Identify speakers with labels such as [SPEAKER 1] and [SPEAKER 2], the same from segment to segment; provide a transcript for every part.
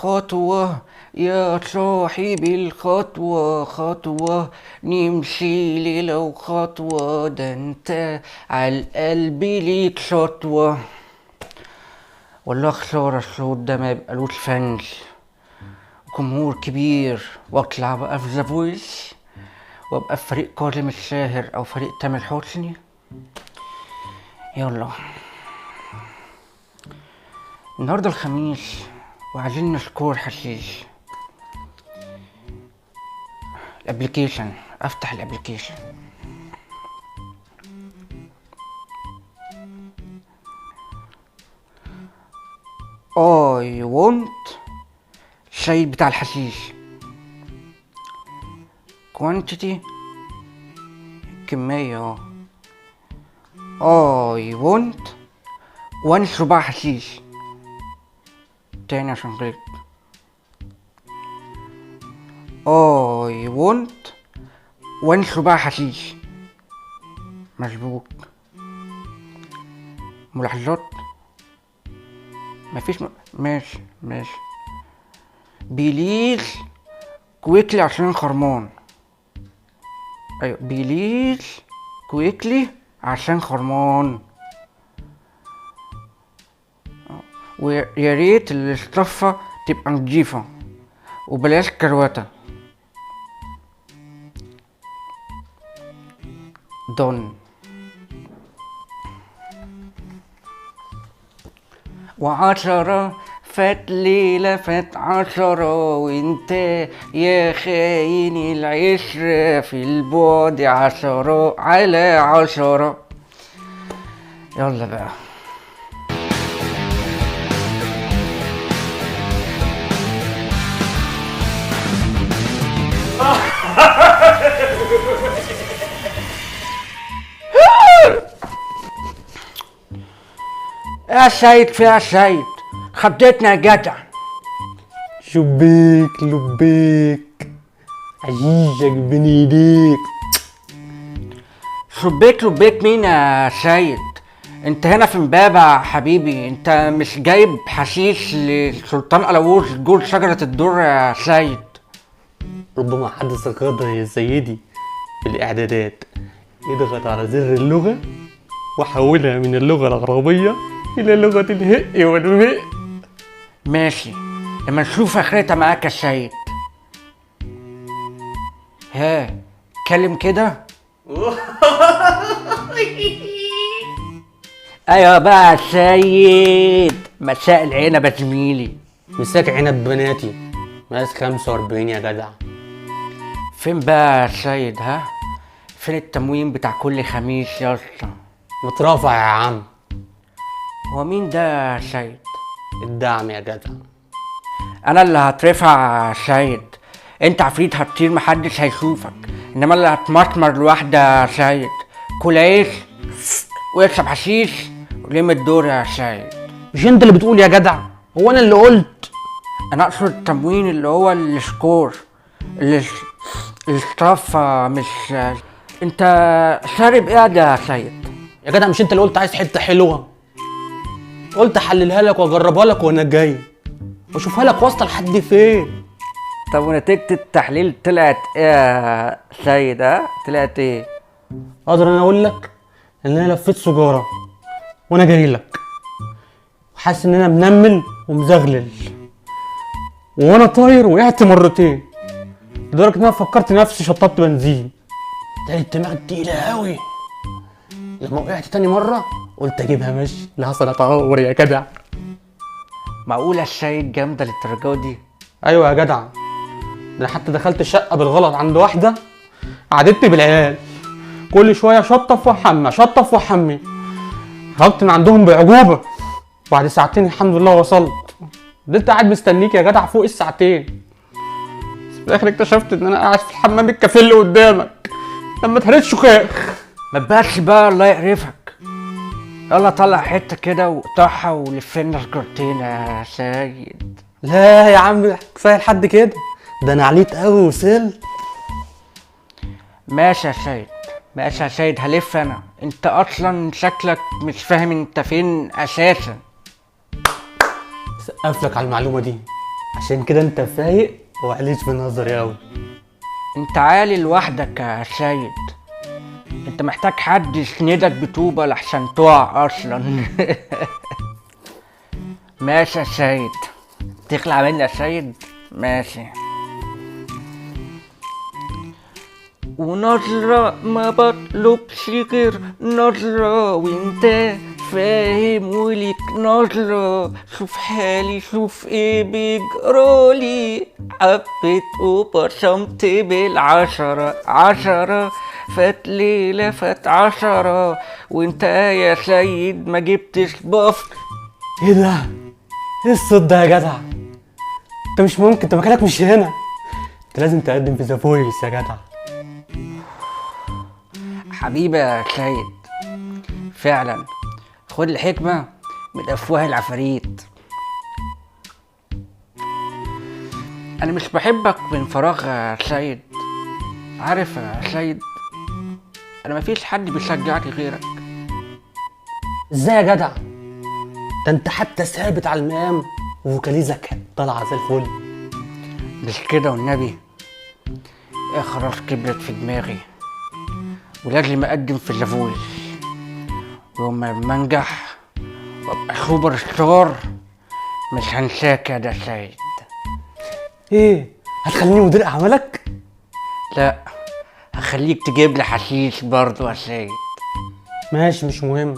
[SPEAKER 1] خطوة يا صاحبي الخطوة خطوة نمشي ليلة وخطوة ده انت عالقلب ليك سطوة. والله خسارة الصوت ده ما يبقالوش فنش، جمهور كبير واطلع بقى في ذا فويس وابقى في فريق كاظم الساهر او فريق تامر حسني. يلا النهارده الخميس وعايزين نسكور حشيش. الابليكيشن، افتح الابليكيشن. I want الشاي بتاع الحشيش quantity كمية I want 1 صباع حشيش. تاني عشان غلط. I want 1 صباع حشيش. مظبوط. ملاحظات؟ مفيش ماشي بليز كويكلي عشان خرمان. ايوه بليز كويكلي عشان خرمان. ويا ريت الصفة تبقى نضيفة وبلاش كرواتة. دون. وعشرة فات ليلة فات 10 وانت يا خاين العشرة في البعد 10 على 10. يلا بقى. يا سيد فيها سيد خضتنا يا جدع.
[SPEAKER 2] شبيك لبيك عجيجك بين ايديك.
[SPEAKER 1] شبيك لبيك مين يا سيد؟ انت هنا في امبابة يا حبيبي، انت مش جايب حشيش لسلطان قلاووز جول شجرة الدر يا سيد؟
[SPEAKER 2] ربما حدث غدا يا سيدي في الاعدادات. اضغط على زر اللغة وحولها من اللغة العربية الى لغة الهق والمئ.
[SPEAKER 1] ماشي، لما نشوف اخرتها معاك يا سيد. ها اتكلم كده. ايوه بقى يا سيد، مساء العنب يا زميلي.
[SPEAKER 2] مساك عنب بناتي، مقاس 45 يا جدع.
[SPEAKER 1] فين بقى يا سيد؟ ها فين التموين بتاع كل خميس يا اسطى؟
[SPEAKER 2] مترافع يا عم.
[SPEAKER 1] هو مين ده يا سيد؟
[SPEAKER 2] الدعم يا جدع.
[SPEAKER 1] انا اللي هترفع يا سيد، انت عفريت هتطير محدش هيشوفك، انما اللي هتمطمر لوحده يا سيد. كل عيش واشرب حشيش ولم الدور يا سيد.
[SPEAKER 2] مش انت اللي بتقول يا جدع؟ هو انا اللي قلت؟
[SPEAKER 1] انا اقصد التموين اللي هو السكور الصفة مش انت شارب ايه ده يا سيد؟
[SPEAKER 2] يا جدع مش انت اللي قلت عايز حته حلوه؟ قلت احللها لك واجربها لك وانا جاي واشوفها لك واصله لحد فين.
[SPEAKER 1] طب ونتيجة التحليل طلعت ايه يا سيد؟ ها طلعت ايه؟
[SPEAKER 2] اقدر انا اقول لك ان انا لفيت سجاره وانا جاي لك وحاسس ان انا منمل ومزغلل، وانا طاير وقعت مرتين لدرجه ان انا فكرت نفسي شطبت بنزين. طلعت دماغي تقيله قوي. لما وقعت تاني مره قلت اجيبها ماشي، لا حصل اتعور يا جدع.
[SPEAKER 1] معقولة السيد جامدة للدرجة دي؟
[SPEAKER 2] ايوه يا جدع، ده انا حتى دخلت الشقه بالغلط عند واحده قعدتني بالعيال، كل شويه شطف وحمى شطف وحمي. هربت من عندهم بعجوبه، بعد ساعتين الحمد لله وصلت. فضلت قاعد مستنيك يا جدع فوق الساعتين، بس في الاخر اكتشفت ان انا قاعد في الحمام الكافيه اللي قدامك لما اتهريت شخاخ.
[SPEAKER 1] ما تبقاش بقى الله يقرفك. يلا طلع حتة كده وقطعها ولفنا سجارتين يا سيد.
[SPEAKER 2] لا يا عم كفايه لحد كده، ده انا عليت قوي وصلت.
[SPEAKER 1] ماشي يا سيد ماشي يا سيد، هلف انا. انت اصلا شكلك مش فاهم انت فين اساسا.
[SPEAKER 2] سقف لك على المعلومه دي، عشان كده انت فايق وعليت في نظري اوي.
[SPEAKER 1] انت عالي لوحدك يا سيد، انت محتاج حد يسندك بطوبة لحسن تقع اصلا. ماشي يا سيد، تخلع مني يا سيد. ماشي. ونظرة ما بطلبش غير نظرة، وانت فاهم وليك نظرة. شوف حالي، شوف ايه بيجرالي، حبيت وبصمت بالعشرة. عشرة فات ليلة فات عشرة، وانت يا سيد ما جبتش بفط.
[SPEAKER 2] ايه ده؟ ايه الصوت ده يا جدع؟ انت مش ممكن، انت مكانك مش هنا، انت لازم تقدم في ذا فويس يا جدع.
[SPEAKER 1] حبيبي يا سيد، فعلا خد الحكمة من أفواه العفاريت. أنا مش بحبك من فراغ يا سيد، عارف يا سيد، أنا مفيش حد بيشجعني غيرك.
[SPEAKER 2] ازاي يا جدع؟ ده انت حتى ثابت على المقام وفوكاليزك طالعه زي الفل.
[SPEAKER 1] مش كده والنبي، يا خلاص كبرت في دماغي ولازم أقدم في اللافويس، ويوم ما أنجح وأبقى سوبر ستار مش هنساك يا ده سيد.
[SPEAKER 2] ايه؟ هتخليني مدير اعمالك؟
[SPEAKER 1] لا، هخليك تجيب لي حشيش برضو يا سيد.
[SPEAKER 2] ماشي مش مهم،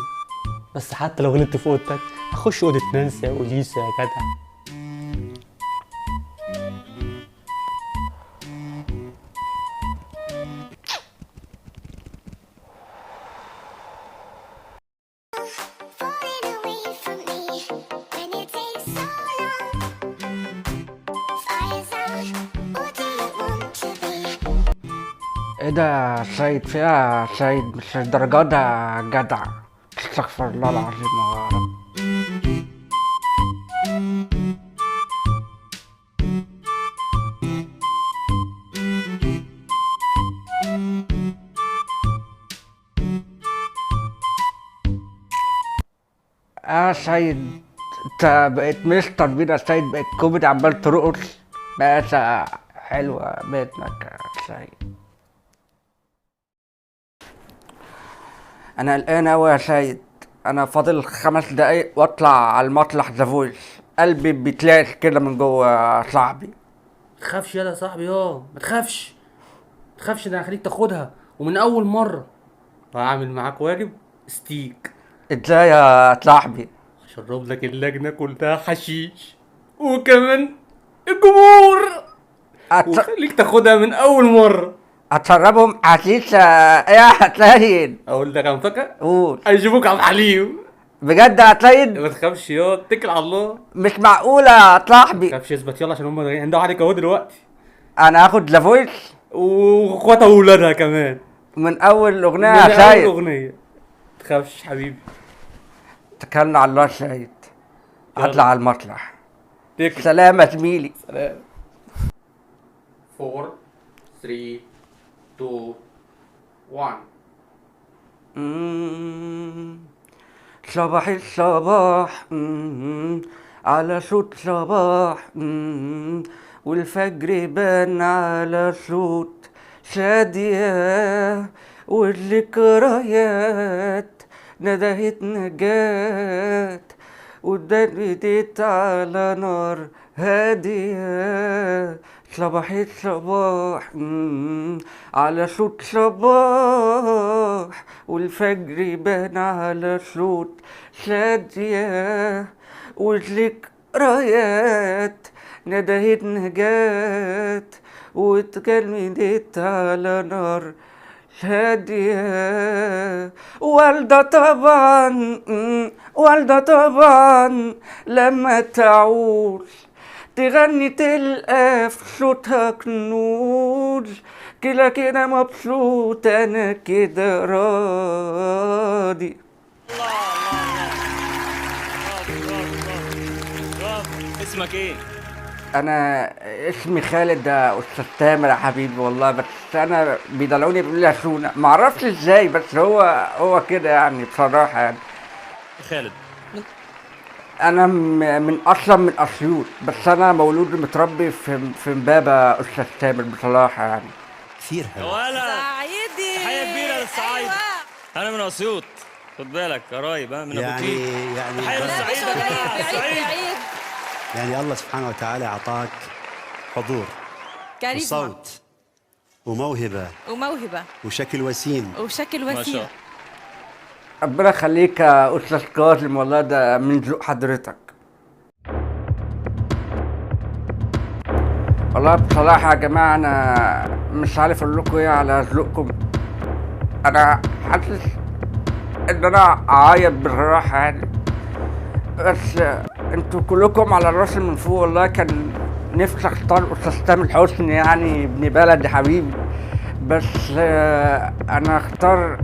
[SPEAKER 2] بس حتى لو غلطت في اوضتك هخش اوضه نانسي يا اوليسا يا جدع.
[SPEAKER 1] ايه ده يا سيد؟ فيها يا سيد مش الدرجات ده يا جدع، استغفر الله العظيم يا رب. يا سيد انت بقيت مستر بينا يا سيد، بقيت كوميدي عمال ترقص. باشا حلوة بيتك يا سيد. انا قلقان اوي يا سيد، انا فاضل 5 دقايق واطلع على المطلع ذا فويس، قلبي بيتلاش كده من جوه يا صاحبي.
[SPEAKER 2] تخافش يا صاحبي، ما تخافش، ده انا هخليك تاخدها ومن اول مره، وهعمل معاك واجب ستيك.
[SPEAKER 1] ازاي يا صاحبي؟
[SPEAKER 2] هشرب لك اللجنه كلها حشيش وكمان الجمهور، وخليك تاخدها من اول مره.
[SPEAKER 1] هتشربهم حشيش يا سيد؟
[SPEAKER 2] اقول لك عن فكره،
[SPEAKER 1] قول.
[SPEAKER 2] هيشوفوك عبد الحليم.
[SPEAKER 1] بجد يا سيد؟
[SPEAKER 2] ما تخافش اتكل على الله.
[SPEAKER 1] مش معقولة يا
[SPEAKER 2] ما
[SPEAKER 1] صاحبي.
[SPEAKER 2] تخافش، اثبت يلا عشان هم هيندوا عليك اهو دلوقتي،
[SPEAKER 1] انا هاخد ذا فويس
[SPEAKER 2] واخواتها واولادها كمان
[SPEAKER 1] من اول اغنية
[SPEAKER 2] من
[SPEAKER 1] يا
[SPEAKER 2] اول
[SPEAKER 1] سيد.
[SPEAKER 2] اغنيه. ما تخافش حبيبي،
[SPEAKER 1] اتكلنا على الله يا سيد، هطلع على المطلع.
[SPEAKER 2] تكل.
[SPEAKER 1] سلام يا زميلي.
[SPEAKER 2] سلام. 4 3 2 1.
[SPEAKER 1] صباح الصباح، على صوت صباح، والفجر بان على صوت شادية، والذكريات ندهت نجاة، واتدلدت على نار هادية. صباح الصباح، على صوت صباح، والفجر بان على صوت شادية، والذكريات ندهت نجات، واتجلدت على نار هادية. والدة طبعا، والدة طبعا لما تعول تغني تلقى في صوتها كنوز، كده كده مبسوط انا كده راضي.
[SPEAKER 3] اسمك ايه؟
[SPEAKER 1] انا اسمي خالد يا استاذ تامر يا حبيبي والله، بس انا بيدلعوني بيقولوا لي سونا، معرفش ازاي، بس هو كده يعني بصراحه يعني.
[SPEAKER 3] خالد،
[SPEAKER 1] انا من اصلا من اسيوط، بس انا مولود متربي في امبابه استاذ تامر بصراحه يعني.
[SPEAKER 4] كثير
[SPEAKER 3] يا
[SPEAKER 4] حلو.
[SPEAKER 3] ولا
[SPEAKER 5] صعيدي.
[SPEAKER 3] تحية كبيرة للصعايدة.
[SPEAKER 5] أيوة.
[SPEAKER 3] أنا من أسيوط، خد بالك قرايب من أبو
[SPEAKER 4] يعني
[SPEAKER 3] كيك.
[SPEAKER 4] يعني
[SPEAKER 3] تحية
[SPEAKER 5] لا
[SPEAKER 3] للصعيد
[SPEAKER 5] مش
[SPEAKER 3] يا
[SPEAKER 5] بعيد
[SPEAKER 3] جماعة،
[SPEAKER 5] بعيد
[SPEAKER 3] الصعيد.
[SPEAKER 5] بعيد.
[SPEAKER 4] يعني الله سبحانه وتعالى أعطاك حضور
[SPEAKER 5] كاريزما
[SPEAKER 4] وصوت وموهبة
[SPEAKER 5] وموهبة
[SPEAKER 4] وشكل وسيم.
[SPEAKER 5] وشكل
[SPEAKER 3] ما شاء
[SPEAKER 5] وسيم.
[SPEAKER 3] الله.
[SPEAKER 1] ربنا يخليك يا استاذ كاظم، والله ده من ذوق حضرتك. والله بصراحه يا جماعه انا مش عارف اقول لكم ايه على ذوقكم. انا حاسس ان انا اعيط بصراحه يعني، بس انتوا كلكم على راسي من فوق. والله كان نفسي اختار استاذ تامر حسني، يعني ابن بلدي حبيبي، بس انا اختار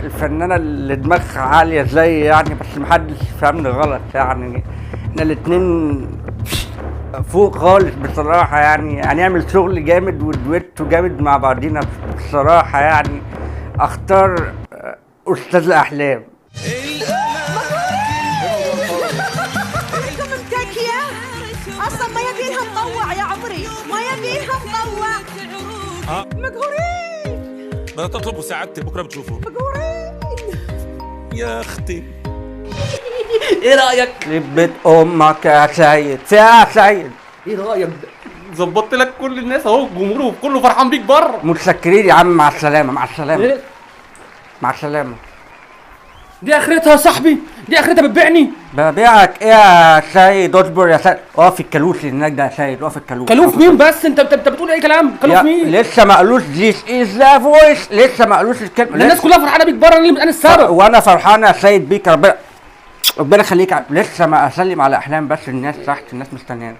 [SPEAKER 1] الفنانه اللي دماغها عاليه زي يعني، بس محدش فهمني غلط يعني. احنا الاتنين فوق خالص بصراحه يعني، هنعمل شغل جامد ودويتو جامد مع بعضينا بصراحه يعني. اختار استاذ الاحلام.
[SPEAKER 6] لكم متكية اصلا ما يبيها مطوع يا عمري، ما يبيها مطوع. مقهورين
[SPEAKER 7] بدنا تطلبوا سعادتي بكره بتشوفوا
[SPEAKER 6] مقهورين.
[SPEAKER 7] يا اختي.
[SPEAKER 1] ايه رايك؟ يخرب بيت امك يا سيد، فيها يا سيد.
[SPEAKER 2] ايه رايك؟ ظبطت لك كل الناس اهو، الجمهور كله فرحان بيك بره.
[SPEAKER 1] متشكرين يا عم، مع السلامه مع السلامه مع السلامه.
[SPEAKER 2] دي اخرتها يا صاحبي، دي اخرتها بتبيعني.
[SPEAKER 1] ببيعك ايه يا سيد؟ اصبر يا سيد، اقف الكالوس هناك ده يا سيد، اقف الكالوس.
[SPEAKER 2] كلوف مين بس؟ انت بتقول اي كلام؟ كلوف مين؟
[SPEAKER 1] لسه ما قالوش ذيس از ذا فويس، لسه ما قالوش الكلمه.
[SPEAKER 2] الناس كلها فرحانه بيك بره، انا السبب.
[SPEAKER 1] وانا فرحان يا سيد بيك، ربنا يخليك. لسه ما اسلم على احلام، بس الناس تحت، الناس مستنيانا.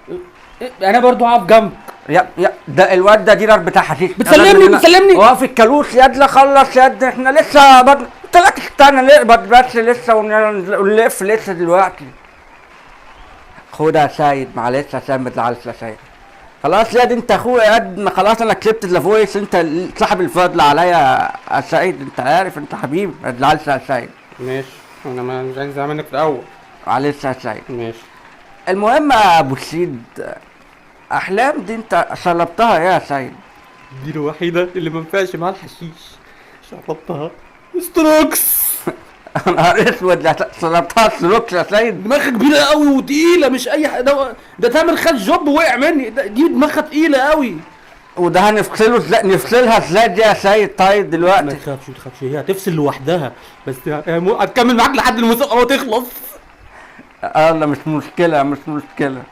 [SPEAKER 2] انا برضو هقف جنبك.
[SPEAKER 1] يا ده الواد ده ديلر بتاع حشيش.
[SPEAKER 2] بتسلمني.
[SPEAKER 1] اقف الكالوس يا ادلى، خلص يا ادلى، احنا لسه قلت لك استنى نقبض بس لسه ونلف لسه دلوقتي. خدها يا سيد، معلش يا سيد، ما تزعلش يا سيد. خلاص يا دي انت اخويا قد ما خلاص انا كسبت الفويس، انت صاحب الفضل عليا يا سيد، انت عارف انت حبيبي، ما تزعلش يا سيد.
[SPEAKER 2] ماشي، انا مش عايز ازعل منك في الاول.
[SPEAKER 1] معلش يا سيد.
[SPEAKER 2] ماشي.
[SPEAKER 1] المهم يا ابو سيد، احلام دي انت شربتها ايه يا سيد؟
[SPEAKER 2] دي الوحيده اللي ما ينفعش معاها الحشيش، شربتها ستروكس.
[SPEAKER 1] نهار اسود، شربتها ستروكس يا سيد؟
[SPEAKER 2] دماغها كبيره قوي وتقيله، مش اي حاجه. ده تامر خد جوب وقع مني، دي دماغها تقيله قوي.
[SPEAKER 1] وده هنفصله ازاي؟ نفصلها ازاي دي يا سيد؟ طيب
[SPEAKER 2] ما
[SPEAKER 1] دلوقتي
[SPEAKER 2] تخافش هي هتفصل لوحدها، بس هتكمل معاك لحد المسابقه ما تخلص.
[SPEAKER 1] لا مش مشكلة،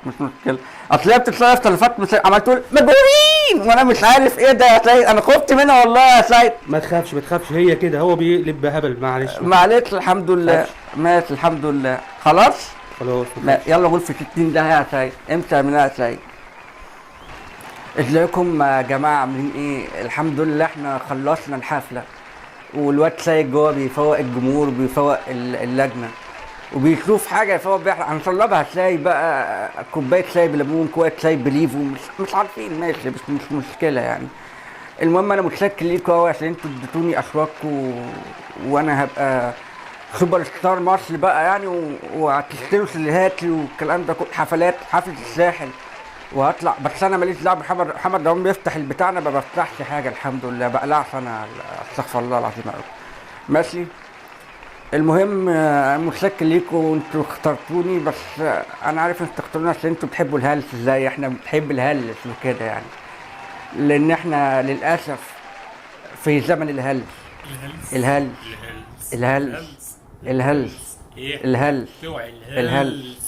[SPEAKER 1] اصل هي بتتصرف تلفات، عمال تقول مجبورين وانا مش عارف ايه ده يا سيد، انا خفت منها والله يا سيد.
[SPEAKER 2] ما تخافش هي كده، هو بيقلب بهبل.
[SPEAKER 1] معلش الحمد لله، ماشي الحمد لله. خلاص يلا قول في 60 ده يا سيد، امتى منها يا سيد؟ ازيكم يا جماعة، عاملين ايه؟ الحمد لله احنا خلصنا الحفلة، والواد سيد جوه بيفوق الجمهور، بيفوق اللجنة، وبيشوف حاجه يفوق بيها. هنشربها شاي بقى، كوبايه شاي بليمون، كوبايه شاي بليفو، مش عارفين، ماشي، مش مشكله يعني. المهم انا متشكر ليكوا قوي عشان انتوا اديتوني اشواقكم، وانا هبقى سوبر ستار مصر بقى يعني، وهتشتروا سيديهاتي والكلام ده كله، حفله الساحل، وهطلع. بس انا ماليش دعوه محمد ده بيفتح البتاع، انا ما بفتحش حاجه الحمد لله، بقلعش انا، استغفر الله العظيم يا رب. ماشي. المهم متشكر ليكم وانتوا اخترتوني، بس انا عارف انتوا اخترتوني عشان انتوا بتحبوا الهلس زي احنا بنحب الهلس وكده يعني، لان احنا للاسف في زمن الهلس. الهلس الهلس الهلس الهلس الهلس